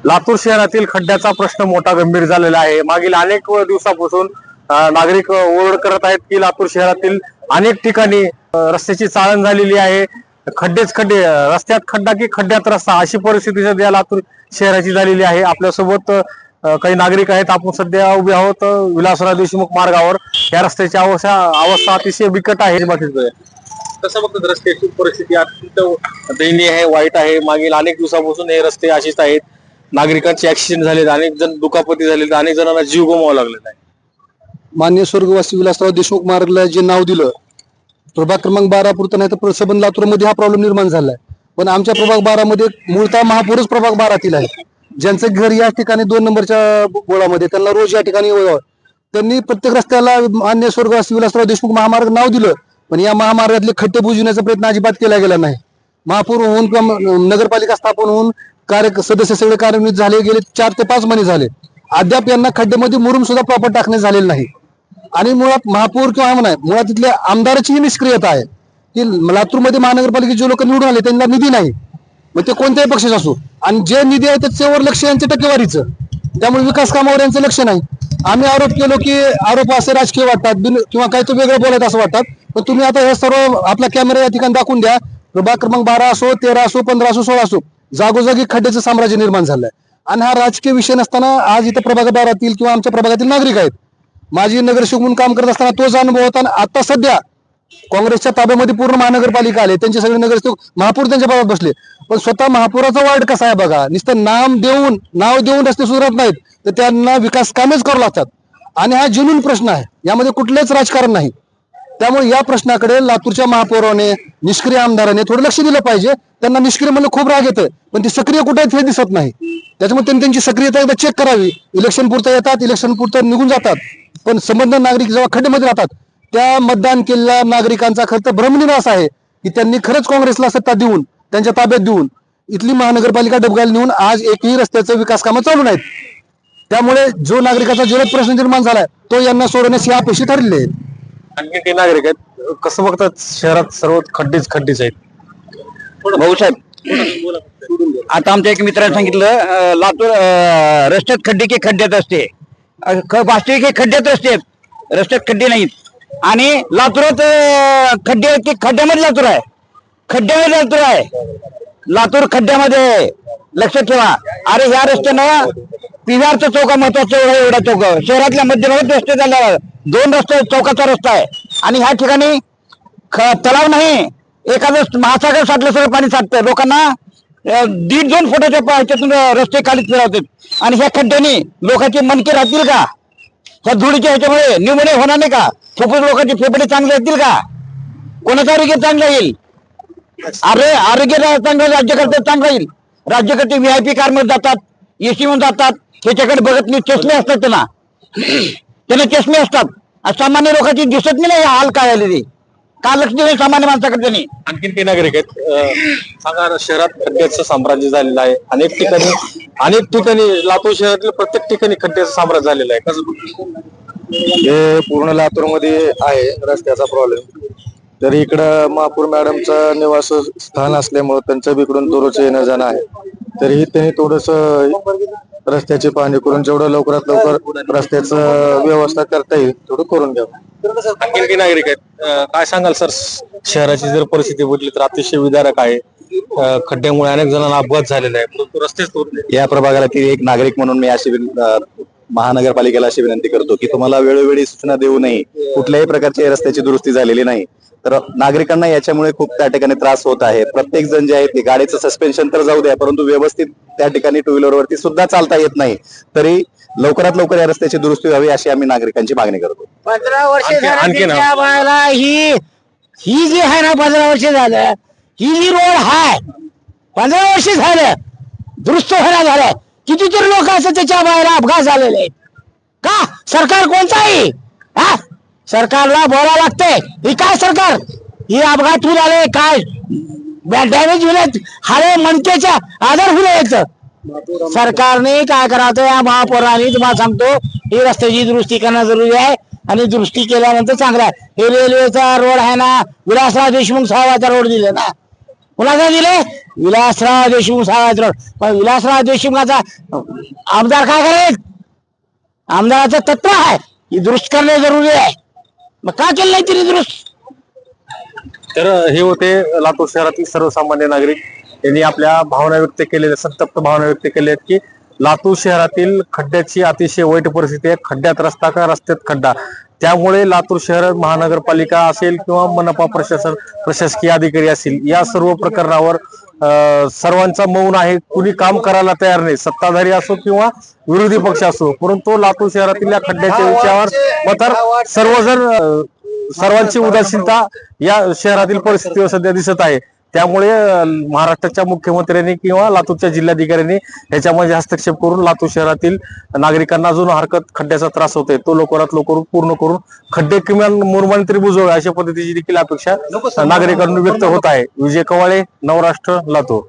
लातूर शहरातील खड्ड्याचा प्रश्न मोठा गंभीर झालेला आहे। मागील अनेक दिवसापासून नागरिक ओरड करत आहेत की लातूर शहरातील अनेक ठिकाणी रस्त्याची चाळण झालेली आहे। खड्डेच खड्डे, रस्त्यात खड्डा की खड्ड्यात रस्ता, अशी परिस्थिती सध्या लातूर शहराची झालेली आहे। आपल्यासोबत काही नागरिक आहेत। आपण सध्या उभे आहोत विलासराव देशमुख मार्गावर। या रस्त्याची अवस्था अतिशय बिकट आहे। कसं बघतात रस्त्याची परिस्थिती अत्यंत दयनीय आहे, वाईट आहे। मागील अनेक दिवसापासून हे रस्ते असेच आहेत। नागरिकांचे ऍक्सिडेंट झालेत, अनेक जण दुखापती झालेत, अनेक जणांना जीव गमवावा लागलेला आहे। मान्य स्वर्गवासी विलासराव देशमुख मार्गला जे नाव दिलं, प्रभाग क्रमांक 12 पुरतं नाही तर सबंध लातूरमध्ये हा प्रॉब्लेम निर्माण झालाय। पण आमच्या प्रभाग 12 मध्ये मूळतः महापौरच प्रभाग 12 आहे, ज्यांचं घर या ठिकाणी 2 नंबरच्या गोळामध्ये, त्यांना रोज या ठिकाणी त्यांनी प्रत्येक रस्त्याला मान्य स्वर्गवासी विलासराव देशमुख महामार्ग नाव दिलं, पण या महामार्गातले खड्डे बुजवण्याचा प्रयत्न अजिबात केला गेला नाही। महापौर होऊन किंवा नगरपालिका स्थापन होऊन सदस्य सगळे कार्यान्वित झाले, गेले 4 ते 5 महिने झाले, अद्याप यांना खड्ड्यामध्ये मुरुम सुद्धा प्रॉपर टाकणे झालेलं नाही। आणि मुळात महापौर किंवा म्हणा मुळात तिथल्या आमदाराची ही निष्क्रियता आहे की लातूरमध्ये महानगरपालिकेचे जे लोक निवडून आले त्यांना निधी नाही, मग ते कोणत्याही पक्षाचे असो, आणि जे निधी आहे त्याच्यावर लक्ष यांच्या टक्केवारीचं, त्यामुळे विकास कामावर यांचं लक्ष नाही। आम्ही आरोप केलो की आरोप असे राजकीय वाटतात किंवा काही तो वेगळं बोलत असं वाटतात, पण तुम्ही आता हे सर्व आपला कॅमेरा या ठिकाणी दाखवून द्या। प्रभाग क्रमांक 12 असो, 13 असो, 15 असो, 16 असो, जागोजागी खड्ड्याचं साम्राज्य निर्माण झालंय। आणि हा राजकीय विषय नसताना आज इथं प्रभागातील किंवा आमच्या प्रभागातील नागरिक आहेत, माझी नगरसेवक म्हणून काम करत असताना तोच अनुभव होता। आता सध्या काँग्रेसच्या ताब्यामध्ये पूर्ण महानगरपालिका आले, त्यांचे सगळे नगरसेवक महापौर त्यांच्या पदात बसले, पण स्वतः महापौराचा वार्ड कसा आहे बघा, नुसतं नाव देऊन रस्ते सुधारत नाहीत, तर त्यांना विकास कामेच करावं लागतात। आणि हा जेन्युइन प्रश्न आहे, यामध्ये कुठलेच राजकारण नाही। त्यामुळे या प्रश्नाकडे लातूरच्या महापौराने, निष्क्रिय आमदाराने थोडं लक्ष दिलं पाहिजे। त्यांना निष्क्रिय म्हणून खूप राग येतं, पण ते सक्रिय कुठे आहेत हे दिसत नाही। त्याच्यामुळे त्यांनी त्यांची सक्रियता एकदा चेक करावी। इलेक्शन पुरतं येतात, इलेक्शन पुरतं निघून जातात, पण संबंध नागरिक जेव्हा खड्ड्यामध्ये राहतात त्या मतदान केलेल्या नागरिकांचा खर्च भ्रमनिरास आहे की त्यांनी खरंच काँग्रेसला सत्ता देऊन, त्यांच्या ताब्यात देऊन इथली महानगरपालिका डबघाईला नेऊन आज एकही रस्त्याचं विकास कामं चालू नाहीत। त्यामुळे जो नागरिकाचा जलद प्रश्न निर्माण झालाय तो यांना सोडवण्यास या अपेक्षित ठरलेले आहेत। आणखी काही नागरिक आहेत, कसं बघतात शहरात सर्व खड्डेच आहेत? भाऊसाहेब, आता आमच्या एक मित्राने सांगितलं लातूर रस्त्यात खड्डे की खड्ड्यात असते, वास्तविक हे खड्ड्यात असते, रस्त्यात खड्डे नाहीत। आणि लातूरात खड्डे आहेत की खड्ड्यामध्ये लातूर आहे, खड्ड्यामध्ये लातूर आहे, लातूर खड्ड्यामध्ये, लक्षात ठेवा। अरे या रस्त्यानं पिव्हारचा चौका महत्वाचा एवढा चौक, शहरातल्या मध्यभागात रस्ते झाला, 2 रस्ते, चौकाचा रस्ता आहे। आणि ह्या ठिकाणी तलाव नाही, एखादं महासागर साठलं सगळं पाणी साठतं, लोकांना 1.5-2 फुटाच्या ह्याच्यातून रस्ते खाली फिरवतात। आणि ह्या खड्ड्याने लोकांचे मनके राहतील का? ह्या धुळीच्या ह्याच्यामुळे न्यूमोनिया होणार नाही का? फुफ्फुस लोकांचे फेफडे चांगले येतील का? कोणाचं आरोग्य चांगलं येईल? अरे आरोग्य चांगलं, राज्यकर्ते चांगलं येईल। राज्यकर्ते VIP कारमध्ये जातात, AC मध्ये जातात, त्याच्याकडे बघत नाही, चष्मे असतात त्यांना चष्मे असतात। सामान्य लोकांची दिसत नाही हाल काय आले ते, का लक्ष दिले सामान्य माणसाकडे त्यांनी? आणखीन काही नागरिक आहेत, सांगा शहरात खड्ड्याचं साम्राज्य झालेलं आहे। अनेक ठिकाणी लातूर शहरातील प्रत्येक ठिकाणी खड्ड्याचं साम्राज्य झालेलं आहे, कसं? हे पूर्ण लातूरमध्ये आहे रस्त्याचा प्रॉब्लेम। तर इकडं महापौर मॅडमचं निवास स्थान असल्यामुळे त्यांचं इकडून दररोज येणं जाणं आहे, तरीही त्यांनी थोडस रस्त्याची पाहणी करून जेवढं लवकरात लवकर रस्त्याचं व्यवस्था करता येईल तेवढं करून घ्यावं। आणखीन काही नागरिक आहेत, काय सांगाल सर? शहराची जर परिस्थिती बघितली तर अतिशय विदारक आहे। खड्ड्यामुळे अनेक जणांना अपघात झालेला आहे, परंतु रस्तेच तोडले। या प्रभागातील एक नागरिक म्हणून मी अशी महानगरपालिकेला अशी विनंती करतो की तुम्हाला वेळोवेळी सूचना देऊ नये, कुठल्याही प्रकारची रस्त्याची दुरुस्ती झालेली नाही, तर नागरिकांना याच्यामुळे खूप त्या ठिकाणी त्रास होत आहे। प्रत्येक जण जे आहे ते गाडीचं सस्पेन्शन तर जाऊ द्या, परंतु व्यवस्थित त्या ठिकाणी 2 व्हीलर वरती सुद्धा चालता येत नाही। तरी लवकरात लवकर या रस्त्याची दुरुस्ती व्हावी अशी आम्ही नागरिकांची मागणी करतो। 15 वर्ष ही जी आहे ना, 15 वर्ष झालं, ही जी रोड आहे 15 वर्ष झालं दुरुस्त व्हायला झालं, कितीतरी लोकांचं त्याच्या बाहेर अपघात झालेले आहेत। का सरकार कोणताही सरकारला बोलावं लागतंय, ही काय सरकार, ही अपघात होऊन आले, काय डॅमेज होईल, हाडे मणक्याच्या आधार होईल यायचं। सरकारने काय करावं, या महापौरांनी तुम्हाला सांगतो ही रस्त्याची दुरुस्ती करणं जरुरी आहे, आणि दुरुस्ती केल्यानंतर चांगला आहे। हे रेल्वेचा रोड आहे ना, विलासराव देशमुख साहेबाचा रोड दिले ना, कुणाला दिले? विलासराव देशमुख साहेब. पण विलासराव देशमुखाचा आमदार काय करेल? आमदाराचं तत्व आहे की दुरुस्त करणे जरुरी आहे. मग का केलं नाही तिने दुरुस्त? तर हे होते लातूर शहरातील सर्वसामान्य नागरिक यांनी आपल्या भावना व्यक्त केलेल्या, संतप्त भावना व्यक्त केल्या आहेत की लातूर शहरातील खड्ड्याची अतिशय वाईट परिस्थिती आहे. खड्ड्यात रस्ता का रस्त्यात खड्डा, त्यामुळे लातूर शहर महानगरपालिका असेल किंवा मनपा प्रशासन प्रशासकीय अधिकारी असतील, या सर्व प्रकरणावर सर्वांचा मौन आहे. कुणी काम करायला तयार नाही, सत्ताधारी असो किंवा विरोधी पक्ष असो. परंतु लातूर शहरातील या खड्ड्याच्या विषयावर मात्र सर्वजण सर्वांची उदासीनता या शहरातील परिस्थितीवर सध्या दिसत आहे. त्यामुळे महाराष्ट्राच्या मुख्यमंत्र्यांनी किंवा लातूरच्या जिल्हाधिकाऱ्यांनी याच्यामध्ये हस्तक्षेप करून लातूर शहरातील नागरिकांना जो हरकत खड्ड्याचा त्रास होतोय तो लवकरात लवकर पूर्ण करून खड्डे किमान मुरमाने तरी बुजवावे अशा पद्धतीची देखील अपेक्षा नागरिकांनी व्यक्त होत आहे. विजय कवाळे, नवराष्ट्र, लातूर.